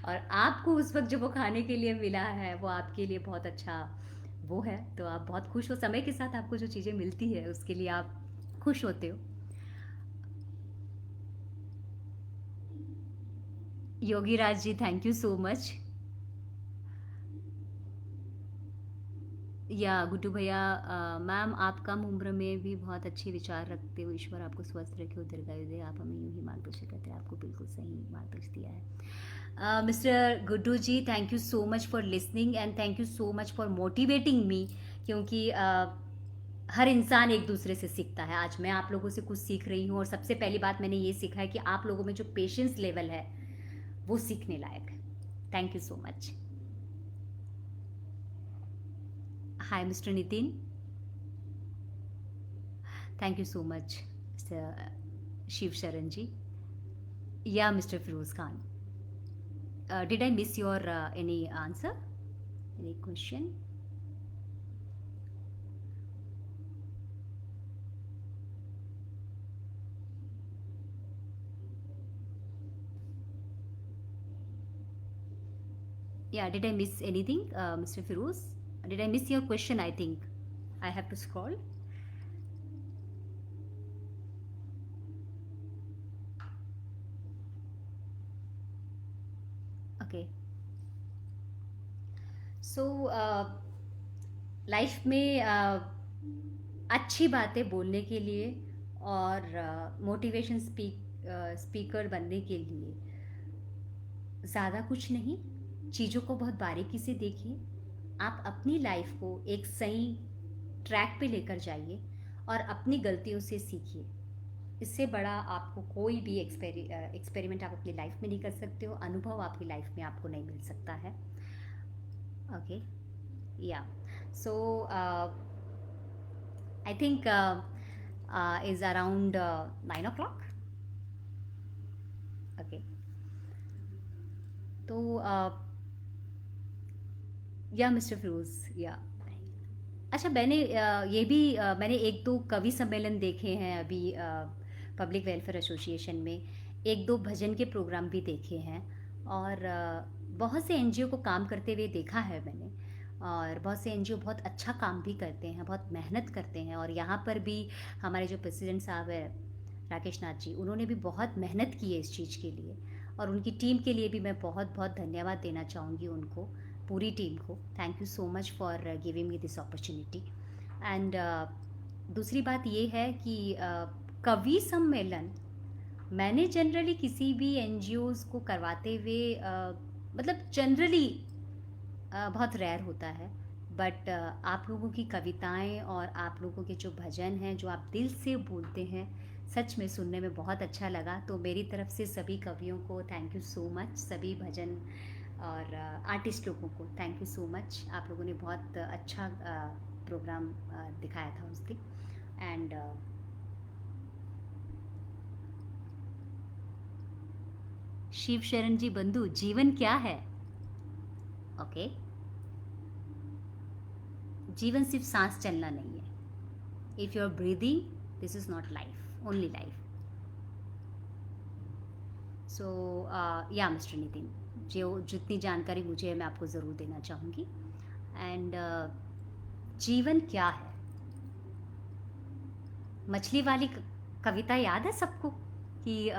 और आपको उस वक्त जो वो खाने के लिए मिला है वो आपके लिए बहुत अच्छा वो है. तो आप बहुत खुश हो. समय के साथ आपको जो चीज़ें मिलती है उसके लिए आप खुश होते हो. योगी Raj ji, thank you so much. या गुड्डू भैया, मैम आप कम उम्र में भी बहुत अच्छे विचार रखते हो. ईश्वर आपको स्वस्थ रखे, दीर्घायु दे. आप हमें यूं ही मार्गदर्शन करते हैं. आपको बिल्कुल सही मार्गदर्शन दिया है. Mister Guddu ji, thank you so much for listening, and thank you so much for motivating me. क्योंकि हर इंसान एक दूसरे से सीखता है. आज मैं आप लोगों से कुछ सीख रही हूँ, और सबसे पहली बात मैंने ये सीखा है कि आप लोगों में जो पेशेंस लेवल है वो सीखने लायक है. Thank you so much. Hi, Mr. Nitin. Thank you so much, Mr. Shiv Sharan ji. Yeah, Mr. Firoz Khan. Did I miss your any answer? Any question? Yeah, did I miss anything, Mr. Firoz? Did I miss your question? I think I have to scroll. Okay. So life में अच्छी बातें बोलने के लिए और motivation speaker बनने के लिए ज़्यादा कुछ नहीं, चीज़ों को बहुत बारीकी से देखिए। आप अपनी लाइफ को एक सही ट्रैक पे लेकर जाइए और अपनी गलतियों से सीखिए। इससे बड़ा आपको कोई भी एक्सपेरिमेंट आप अपनी लाइफ में नहीं कर सकते हो, अनुभव आपकी लाइफ में आपको नहीं मिल सकता है। Okay, yeah so I think is around 9 o'clock. Okay, तो या मिस्टर फिरोज, या अच्छा, मैंने ये भी मैंने एक दो कवि सम्मेलन देखे हैं अभी पब्लिक वेलफेयर एसोसिएशन में, एक दो भजन के प्रोग्राम भी देखे हैं, और बहुत से एनजीओ को काम करते हुए देखा है मैंने। और बहुत से एनजीओ बहुत अच्छा काम भी करते हैं, बहुत मेहनत करते हैं। और यहाँ पर भी हमारे जो प्रेसिडेंट साहब है राकेश नाथ जी, उन्होंने भी बहुत मेहनत की है इस चीज़ के लिए, और उनकी टीम के लिए भी मैं बहुत बहुत धन्यवाद देना चाहूँगी उनको, पूरी टीम को। Thank you so much for giving me this opportunity. And दूसरी बात ये है कि कवि सम्मेलन मैंने जनरली किसी भी एनजीओज़ को करवाते हुए मतलब जनरली बहुत रेयर होता है, बट आप लोगों की कविताएं और आप लोगों के जो भजन हैं जो आप दिल से बोलते हैं, सच में सुनने में बहुत अच्छा लगा। तो मेरी तरफ से सभी कवियों को थैंक यू सो मच, सभी भजन और आर्टिस्ट लोगों को थैंक यू सो मच। आप लोगों ने बहुत अच्छा प्रोग्राम दिखाया था उस दिन। एंड शिव शरण जी बंधु, जीवन क्या है? ओके, जीवन सिर्फ सांस चलना नहीं है। If you are breathing, this is not life, only life. So yeah mister Nitin, जो जितनी जानकारी मुझे है मैं आपको ज़रूर देना चाहूँगी। एंड जीवन क्या है? मछली वाली कविता याद है सबको कि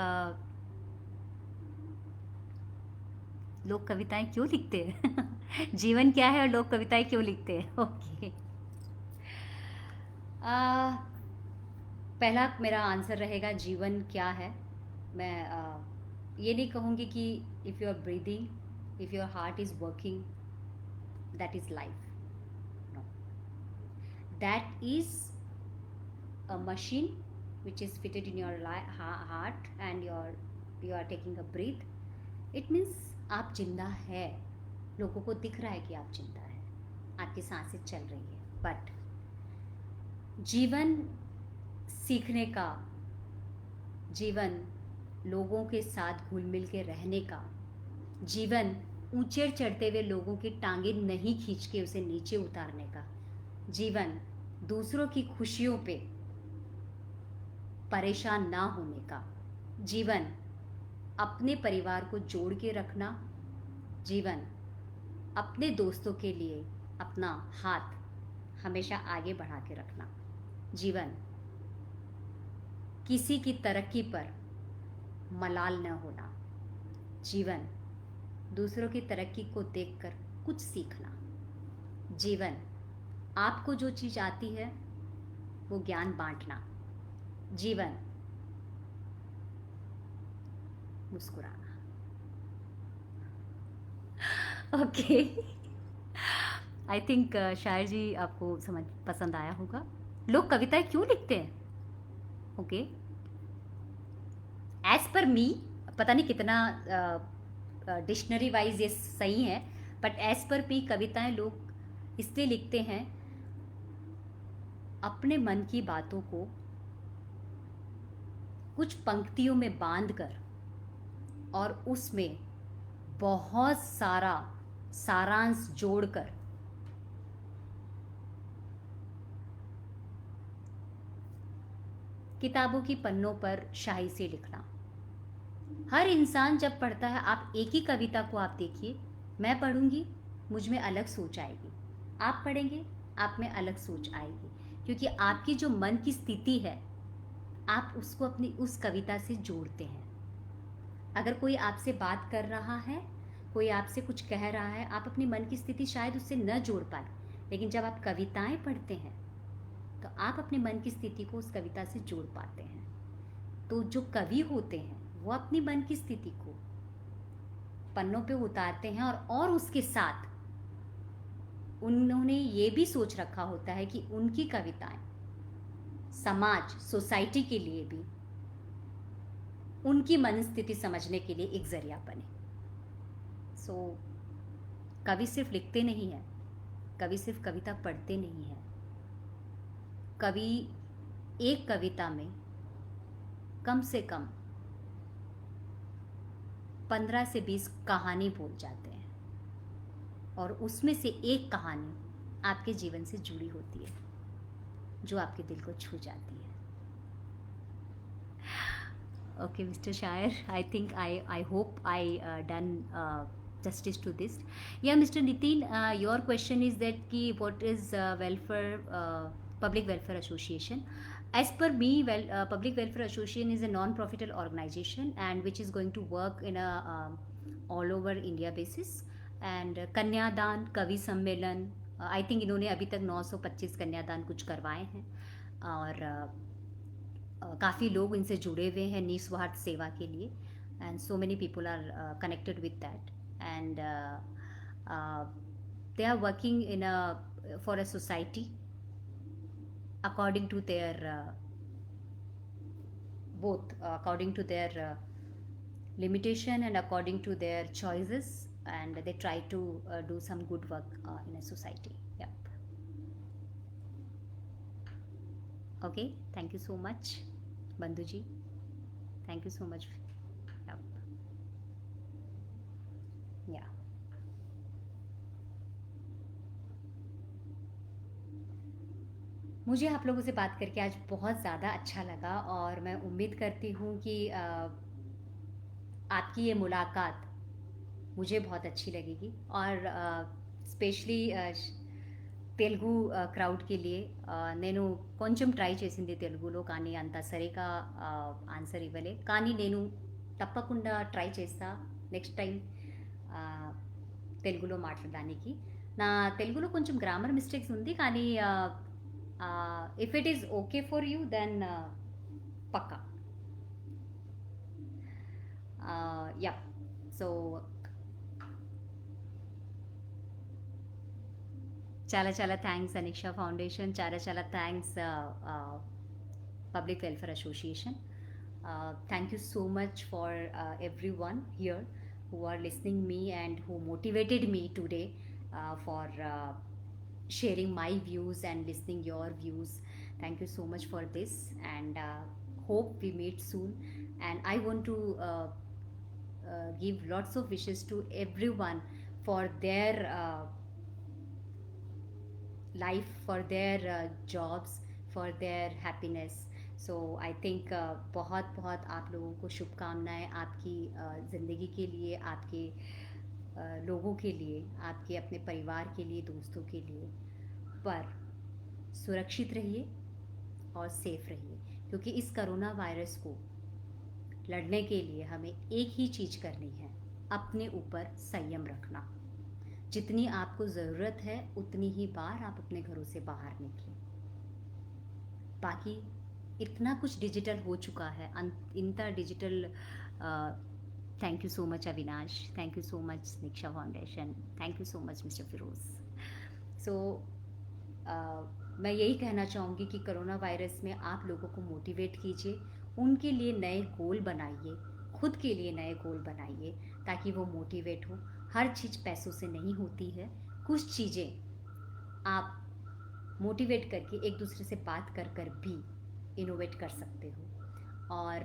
लोग कविताएं क्यों लिखते हैं? जीवन क्या है और लोग कविताएं क्यों लिखते हैं? ओके, पहला मेरा आंसर रहेगा जीवन क्या है। मैं ये नहीं कहूँगी कि if you are breathing, if your heart is working, that is life. No, that is a machine which is fitted in your heart and you are taking a breath. It means आप जिंदा है, लोगों को दिख रहा है कि आप जिंदा है, आपकी सांसें चल रही है। बट जीवन सीखने का, जीवन लोगों के साथ घुल मिल के रहने का, जीवन ऊंचे चढ़ते हुए लोगों की टांगे नहीं खींच के उसे नीचे उतारने का, जीवन दूसरों की खुशियों पे परेशान ना होने का, जीवन अपने परिवार को जोड़ के रखना, जीवन अपने दोस्तों के लिए अपना हाथ हमेशा आगे बढ़ा के रखना, जीवन किसी की तरक्की पर मलाल न होना, जीवन दूसरों की तरक्की को देखकर कुछ सीखना, जीवन आपको जो चीज़ आती है वो ज्ञान बांटना, जीवन मुस्कुराना। ओके, आई थिंक शायर जी आपको समझ पसंद आया होगा। लोग कविताएं क्यों लिखते हैं? ओके, एज पर मी, पता नहीं कितना डिक्शनरी वाइज ये सही है, बट एज पर मी कविताएं लोग इसलिए लिखते हैं अपने मन की बातों को कुछ पंक्तियों में बांधकर और उसमें बहुत सारा सारांश जोड़कर किताबों की पन्नों पर शाही से लिखना। हर इंसान जब पढ़ता है, आप एक ही कविता को आप देखिए, मैं पढ़ूंगी मुझ में अलग सोच आएगी, आप पढ़ेंगे आप में अलग सोच आएगी, क्योंकि आपकी जो मन की स्थिति है आप उसको अपनी उस कविता से जोड़ते हैं। अगर कोई आपसे बात कर रहा है कोई आपसे कुछ कह रहा है, आप अपनी मन की स्थिति शायद उससे न जोड़ पाए, लेकिन जब आप कविताएं पढ़ते हैं तो आप अपने मन की स्थिति को उस कविता से जोड़ पाते हैं। तो जो कवि होते हैं वो अपनी मन की स्थिति को पन्नों पे उतारते हैं, और उसके साथ उन्होंने ये भी सोच रखा होता है कि उनकी कविताएं समाज, सोसाइटी के लिए भी उनकी मन स्थिति समझने के लिए एक जरिया बने। सो कवि सिर्फ लिखते नहीं हैं, कवि सिर्फ कविता पढ़ते नहीं हैं, कवि एक कविता में कम से कम 15 से 20 कहानी बोल जाते हैं, और उसमें से एक कहानी आपके जीवन से जुड़ी होती है जो आपके दिल को छू जाती है। Okay, Mr. Shair, I think I hope I done justice to this. Yeah, Mr. Nitin, your question is that ki what is Public Welfare Association? As per me, Public Welfare Association is a non-profit organization and which is going to work in a all over India basis. And कन्यादान, कवि सम्मेलन, I think इन्होंने अभी तक 925 कन्यादान कुछ करवाए हैं, और काफ़ी लोग इनसे जुड़े हुए हैं निस्वार्थ सेवा के लिए, and so many people are connected with that, and they are working in for a society according to their both according to their limitation and according to their choices, and they try to do some good work in a society. Yep. Okay, thank you so much, Bandhuji. Thank you so much. Yep. Yeah. मुझे आप लोगों से बात करके आज बहुत ज़्यादा अच्छा लगा, और मैं उम्मीद करती हूँ कि आपकी ये मुलाकात मुझे बहुत अच्छी लगेगी, और स्पेशली తెలుగు క్రౌడ్ కి लिए నేను కొంచెం ట్రై చేసింది తెలుగులో, కానీ అంత సరిగా ఆన్సర్ ఇవ్వలే, కానీ నేను తప్పకుండా ట్రై చేస్తా నెక్స్ట్ టైం తెలుగులో మాట్లాడడానికి. నా తెలుగులో కొంచెం గ్రామర్ మిస్టేక్స్ ఉంది, కానీ if it is okay for you then పక్కా. యా, సో చాలా చాలా థ్యాంక్స్ అనిక్షా ఫౌండేషన్, చాలా చాలా thanks public welfare association. Thank you so much for everyone here who are listening me and who motivated me today for sharing my views and listening your views. Thank you so much for this, and hope we meet soon. And I want to give lots of wishes to everyone for their life, for their jobs, for their happiness. So I think बहुत बहुत आप लोगों को शुभकामनाएं आपकी ज़िंदगी के लिए, आपके लोगों के लिए, आपके अपने परिवार के लिए, दोस्तों के लिए. पर सुरक्षित रहिए और सेफ रहिए, क्योंकि इस कोरोना वायरस को लड़ने के लिए हमें एक ही चीज़ करनी है, अपने ऊपर संयम रखना. जितनी आपको ज़रूरत है उतनी ही बार आप अपने घरों से बाहर निकलें. बाकी इतना कुछ डिजिटल हो चुका है, इंता digital. Thank you so much Avinash, thank you so much Niksha foundation, thank you so much mister Firoz. So मैं यही कहना चाहूँगी कि कोरोना वायरस में आप लोगों को मोटिवेट कीजिए, उनके लिए नए गोल बनाइए, खुद के लिए नए गोल बनाइए, ताकि वो मोटिवेट हो. हर चीज़ पैसों से नहीं होती है, कुछ चीज़ें आप मोटिवेट करके एक दूसरे से बात कर कर भी इनोवेट कर सकते हो. और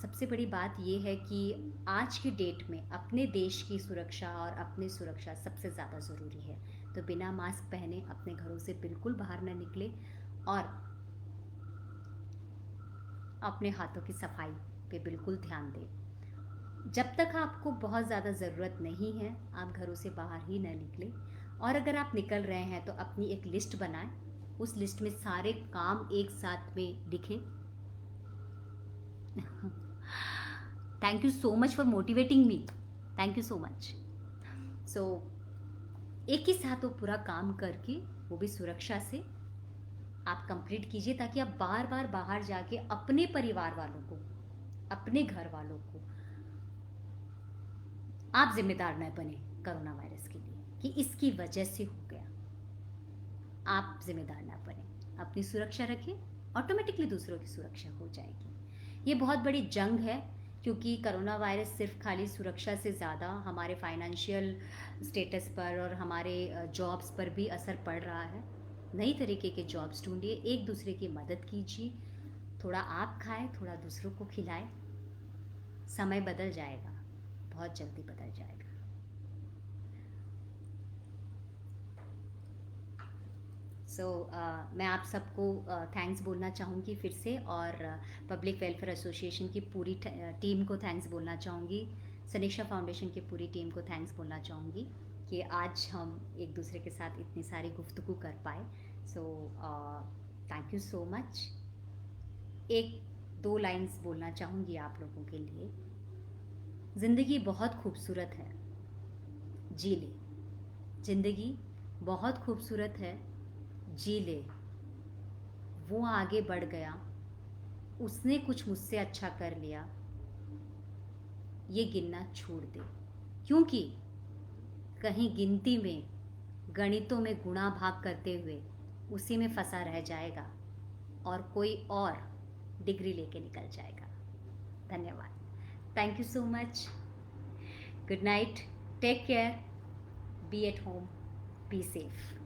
सबसे बड़ी बात ये है कि आज की डेट में अपने देश की सुरक्षा और अपनी सुरक्षा सबसे ज़्यादा ज़रूरी है. तो बिना मास्क पहने अपने घरों से बिल्कुल बाहर न निकले, और अपने हाथों की सफाई पे बिल्कुल ध्यान दें. जब तक आपको बहुत ज़्यादा ज़रूरत नहीं है आप घरों से बाहर ही न निकलें, और अगर आप निकल रहे हैं तो अपनी एक लिस्ट बनाएं, उस लिस्ट में सारे काम एक साथ में लिखें. Thank you so much for motivating me, thank you so much. So एक ही साथ वो पूरा काम करके, वो भी सुरक्षा से आप कंप्लीट कीजिए, ताकि आप बार बार बाहर जाके अपने परिवार वालों को, अपने घर वालों को आप जिम्मेदार न बने कोरोना वायरस के लिए कि इसकी वजह से हो गया। आप जिम्मेदार ना बने, अपनी सुरक्षा रखें, ऑटोमेटिकली दूसरों की सुरक्षा हो जाएगी। ये बहुत बड़ी जंग है, क्योंकि कोरोना वायरस सिर्फ खाली सुरक्षा से ज़्यादा हमारे फाइनेंशियल स्टेटस पर और हमारे जॉब्स पर भी असर पड़ रहा है। नई तरीके के जॉब्स ढूंढिए, एक दूसरे की मदद कीजिए, थोड़ा आप खाएं, थोड़ा दूसरों को खिलाएं। समय बदल जाएगा, बहुत जल्दी बदल जाएगा। सो मैं आप सबको थैंक्स बोलना चाहूँगी फिर से, और पब्लिक वेलफेयर एसोसिएशन की पूरी टीम को थैंक्स बोलना चाहूँगी, सनीक्षा फाउंडेशन की पूरी टीम को थैंक्स बोलना चाहूँगी कि आज हम एक दूसरे के साथ इतनी सारी गुफ्तगू कर पाए। So thank you so much. एक दो लाइंस बोलना चाहूँगी आप लोगों के लिए। ज़िंदगी बहुत खूबसूरत है, जी ले। ज़िंदगी बहुत खूबसूरत है, जी ले। वो आगे बढ़ गया, उसने कुछ मुझसे अच्छा कर लिया, ये गिनना छोड़ दे। क्योंकि कहीं गिनती में, गणितों में गुणा भाग करते हुए उसी में फंसा रह जाएगा और कोई और डिग्री लेके निकल जाएगा। धन्यवाद। Thank you so much. Good night, take care, be at home, be safe.